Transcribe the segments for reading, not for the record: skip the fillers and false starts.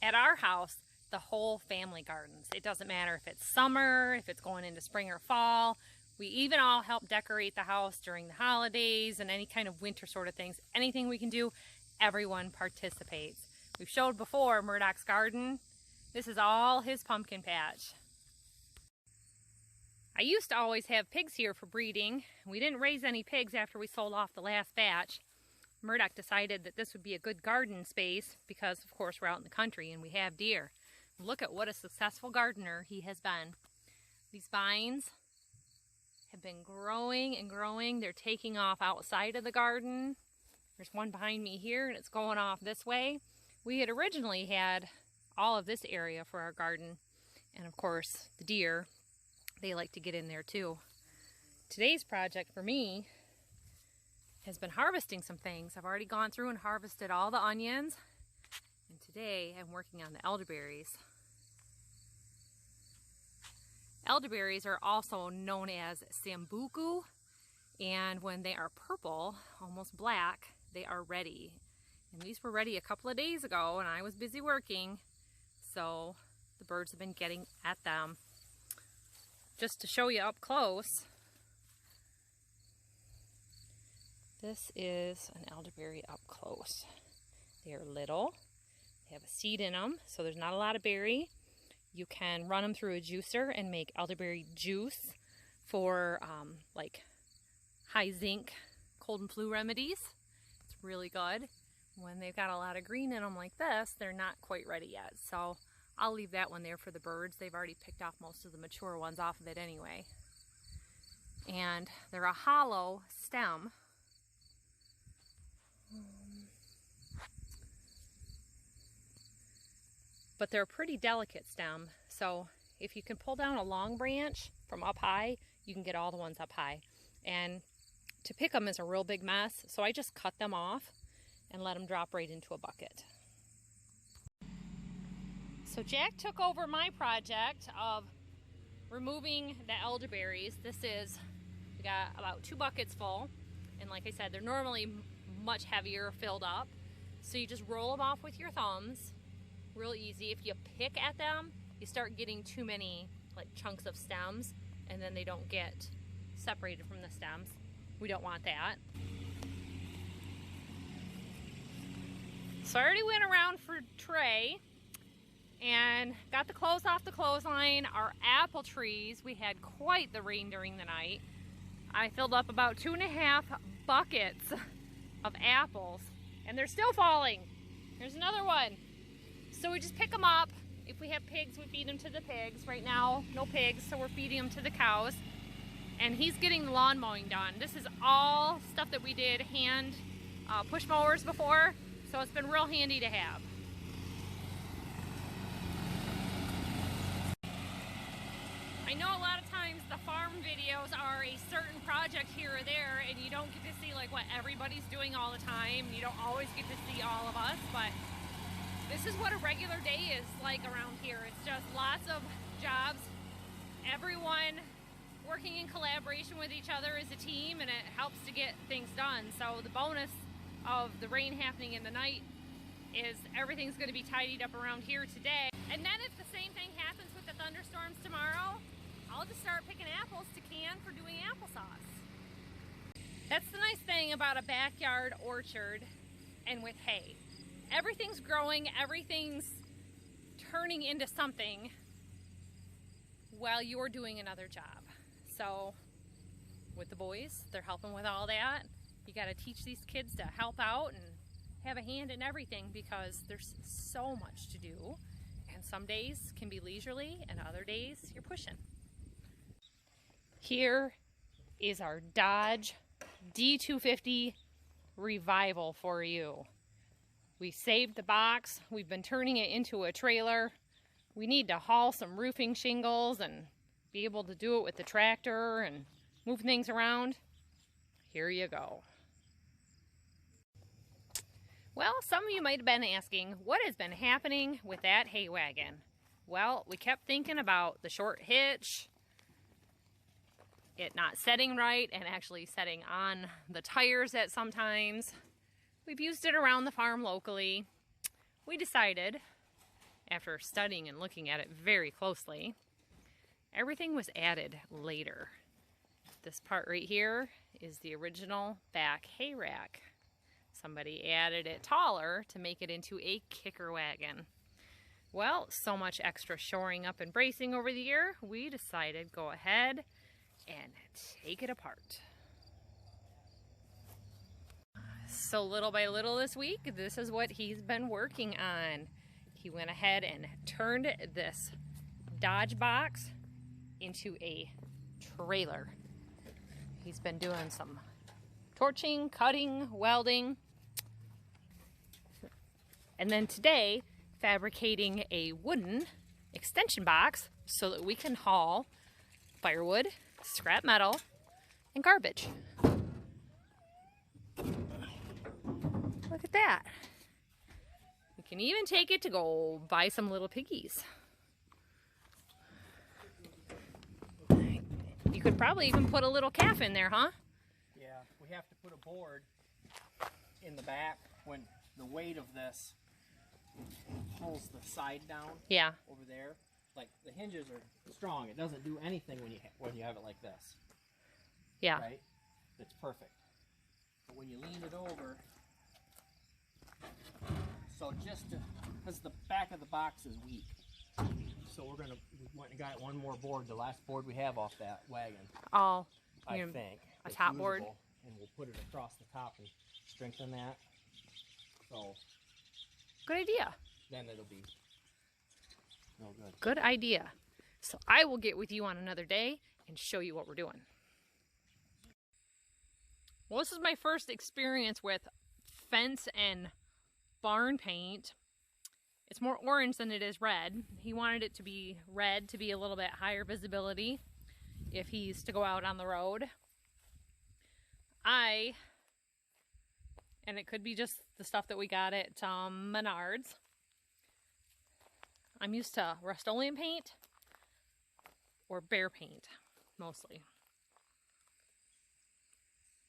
At our house, the whole family gardens. It doesn't matter if it's summer, if it's going into spring or fall. We even all help decorate the house during the holidays and any kind of winter sort of things. Anything we can do, everyone participates. We've showed before Murdoch's garden. This is all his pumpkin patch. I used to always have pigs here for breeding. We didn't raise any pigs after we sold off the last batch. Murdoch decided that this would be a good garden space because, of course, we're out in the country and we have deer. Look at what a successful gardener he has been. These vines have been growing and growing. They're taking off outside of the garden. There's one behind me here and it's going off this way. We had originally had all of this area for our garden, and of course the deer, they like to get in there too. Today's project for me has been harvesting some things. I've already gone through and harvested all the onions, and today I'm working on the elderberries. Elderberries are also known as sambuku, and when they are purple, almost black, they are ready. And these were ready a couple of days ago and I was busy working, so the birds have been getting at them. Just to show you up close, this is an elderberry up close. They are little, they have a seed in them, so there's not a lot of berry. You can run them through a juicer and make elderberry juice for like high zinc cold and flu remedies. It's really good. When they've got a lot of green in them like this, they're not quite ready yet. So I'll leave that one there for the birds. They've already picked off most of the mature ones off of it anyway. And they're a hollow stem. But they're a pretty delicate stem. So if you can pull down a long branch from up high, you can get all the ones up high. And to pick them is a real big mess. So I just cut them off and let them drop right into a bucket. So Jack took over my project of removing the elderberries. We got about 2 buckets full, and like I said, they're normally much heavier filled up. So you just roll them off with your thumbs, real easy. If you pick at them, you start getting too many like chunks of stems, and then they don't get separated from the stems. We don't want that. So I already went around for Trey and got the clothes off the clothesline. Our apple trees, we had quite the rain during the night. I filled up about 2.5 buckets of apples, and they're still falling. There's another one. So we just pick them up. If we have pigs, we feed them to the pigs. Right now, no pigs, so we're feeding them to the cows. And he's getting the lawn mowing done. This is all stuff that we did hand push mowers before. So it's been real handy to have. I know a lot of times the farm videos are a certain project here or there, and you don't get to see like what everybody's doing all the time. You don't always get to see all of us, but this is what a regular day is like around here. It's just lots of jobs, everyone working in collaboration with each other as a team, and it helps to get things done. So the bonus of the rain happening in the night is everything's going to be tidied up around here today. And then if the same thing happens with the thunderstorms tomorrow, I'll just start picking apples to can for doing applesauce. That's the nice thing about a backyard orchard and with hay. Everything's growing, everything's turning into something while you're doing another job. So with the boys, they're helping with all that. You got to teach these kids to help out and have a hand in everything because there's so much to do. And some days can be leisurely and other days you're pushing. Here is our Dodge D250 Revival for you. We saved the box. We've been turning it into a trailer. We need to haul some roofing shingles and be able to do it with the tractor and move things around. Here you go. Well, some of you might have been asking, what has been happening with that hay wagon? Well, we kept thinking about the short hitch, it not setting right, and actually setting on the tires at sometimes. We've used it around the farm locally. We decided after studying and looking at it very closely, everything was added later. This part right here is the original back hay rack. Somebody added it taller to make it into a kicker wagon. Well, so much extra shoring up and bracing over the year, we decided go ahead and take it apart. So little by little this week, this is what he's been working on. He went ahead and turned this Dodge box into a trailer. He's been doing some torching, cutting, welding, and then today fabricating a wooden extension box so that we can haul firewood, scrap metal, and garbage. Look at that. We can even take it to go buy some little piggies. You could probably even put a little calf in there, huh? Yeah, we have to put a board in the back when the weight of this pulls the side down. Yeah. Over there. Like, the hinges are strong. It doesn't do anything when you have it like this. Yeah. Right? It's perfect. But when you lean it over, so just because the back of the box is weak, so we went and got one more board, the last board we have off that wagon. Oh, I think a top board, and we'll put it across the top and strengthen that. So good idea. Then it'll be real good. Good idea. So I will get with you on another day and show you what we're doing. Well, this is my first experience with fence and barn paint. It's more orange than it is red. He wanted it to be red to be a little bit higher visibility if he's to go out on the road. And it could be just the stuff that we got at Menards. I'm used to Rust-Oleum paint or Behr paint, mostly.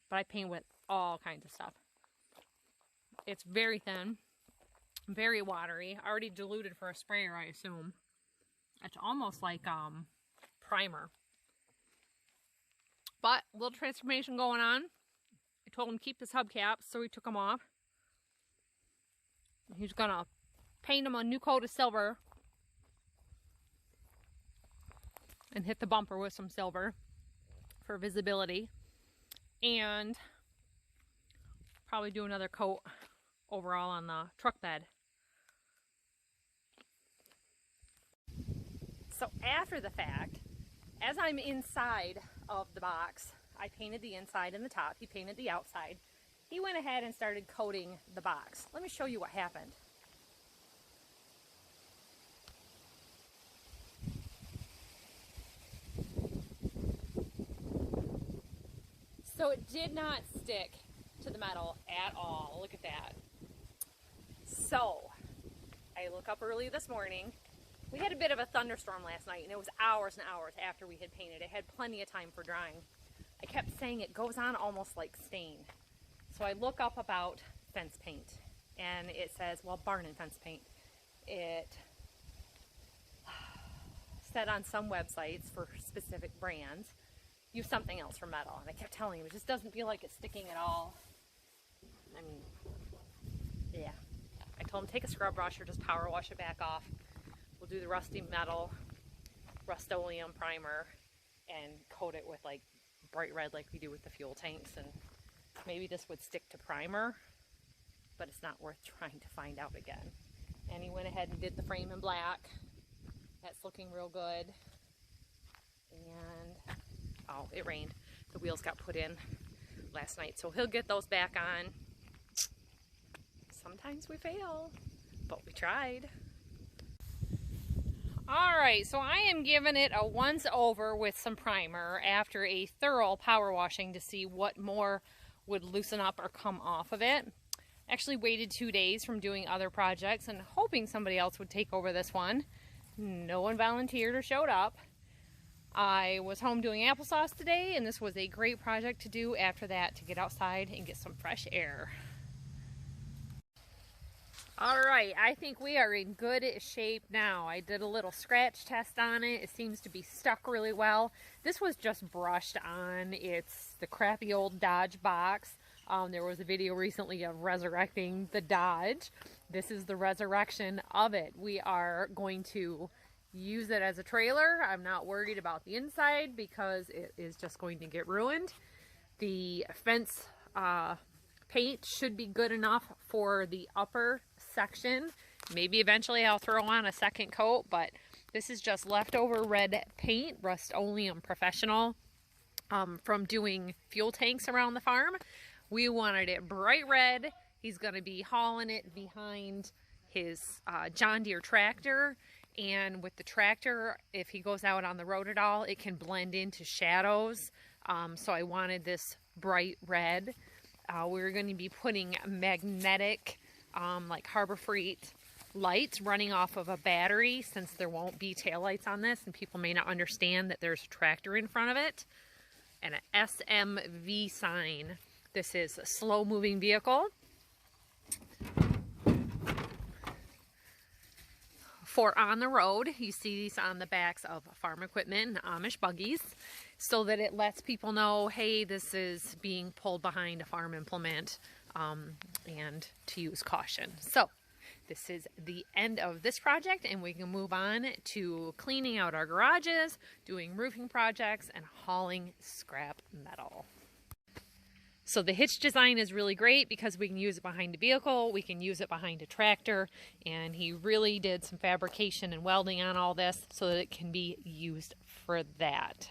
But I paint with all kinds of stuff. It's very thin, very watery, already diluted for a sprayer, I assume. It's almost like primer. But a little transformation going on. I told him to keep his hubcaps, so he took them off. He's gonna paint them a new coat of silver and hit the bumper with some silver for visibility, and probably do another coat overall on the truck bed. So after the fact, as I'm inside of the box, I painted the inside and the top. He painted the outside. He went ahead and started coating the box. Let me show you what happened. So it did not stick to the metal at all. Look at that. So I look up early this morning. We had a bit of a thunderstorm last night, and it was hours and hours after we had painted. It had plenty of time for drying. I kept saying it goes on almost like stain. So I look up about fence paint, and it says, well, barn and fence paint. It said on some websites for specific brands, use something else for metal. And I kept telling him, it just doesn't feel like it's sticking at all. I mean, yeah. I told him, take a scrub brush or just power wash it back off. We'll do the rusty metal, Rust-Oleum primer, and coat it with like bright red like we do with the fuel tanks. And maybe this would stick to primer, but it's not worth trying to find out again. And he went ahead and did the frame in black. That's looking real good. And oh, it rained. The wheels got put in last night, so he'll get those back on. Sometimes we fail, but we tried. Alright, so I am giving it a once over with some primer after a thorough power washing to see what more would loosen up or come off of it. Actually waited 2 days from doing other projects and hoping somebody else would take over this one. No one volunteered or showed up. I was home doing applesauce today, and this was a great project to do after that, to get outside and get some fresh air. All right, I think we are in good shape now. I did a little scratch test on it. It seems to be stuck really well. This was just brushed on. It's the crappy old Dodge box. There was a video recently of resurrecting the Dodge. This is the resurrection of it. We are going to use it as a trailer. I'm not worried about the inside because it is just going to get ruined. The fence paint should be good enough for the upper section. Maybe eventually I'll throw on a second coat, but this is just leftover red paint, Rust-Oleum Professional, from doing fuel tanks around the farm. We wanted it bright red. He's going to be hauling it behind his John Deere tractor, and with the tractor, if he goes out on the road at all, it can blend into shadows. So I wanted this bright red. We're going to be putting magnetic, like Harbor Freight lights running off of a battery, since there won't be taillights on this and people may not understand that there's a tractor in front of it. And an SMV sign. This is a slow moving vehicle. For on the road, you see these on the backs of farm equipment and Amish buggies, so that it lets people know, hey, this is being pulled behind a farm implement, and to use caution. So this is the end of this project, and we can move on to cleaning out our garages, doing roofing projects, and hauling scrap metal. So the hitch design is really great because we can use it behind a vehicle, we can use it behind a tractor, and he really did some fabrication and welding on all this so that it can be used for that.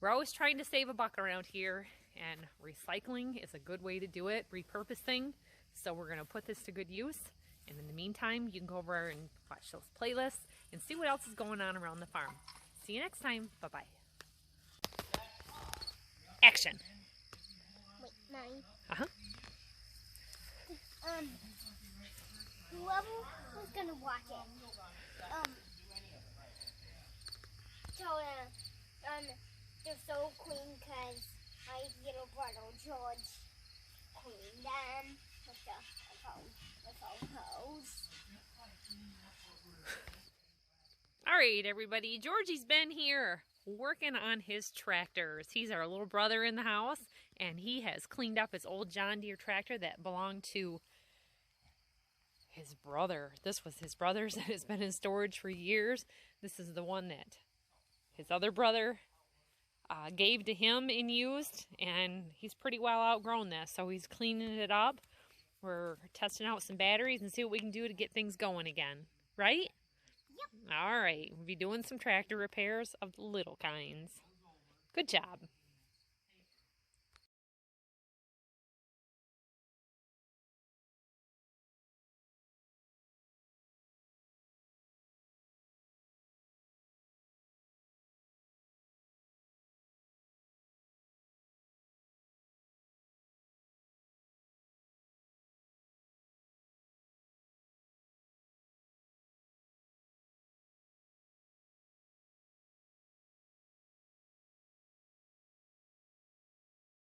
We're always trying to save a buck around here, and recycling is a good way to do it, repurposing. So we're going to put this to good use, and in the meantime, you can go over and watch those playlists and see what else is going on around the farm. See you next time. Bye-bye. Action. Wait, Mommy. Uh-huh. Whoever was gonna watch it, told they're so clean because my little brother George cleaned them with the hose. All right, everybody. Georgie's been here working on his tractors. He's our little brother in the house, and he has cleaned up his old John Deere tractor that belonged to his brother. This was his brother's, and it's been in storage for years. This is the one that his other brother gave to him and used, and he's pretty well outgrown this, so he's cleaning it up. We're testing out some batteries and see what we can do to get things going again, right? Yep. All right, we'll be doing some tractor repairs of the little kinds. Good job.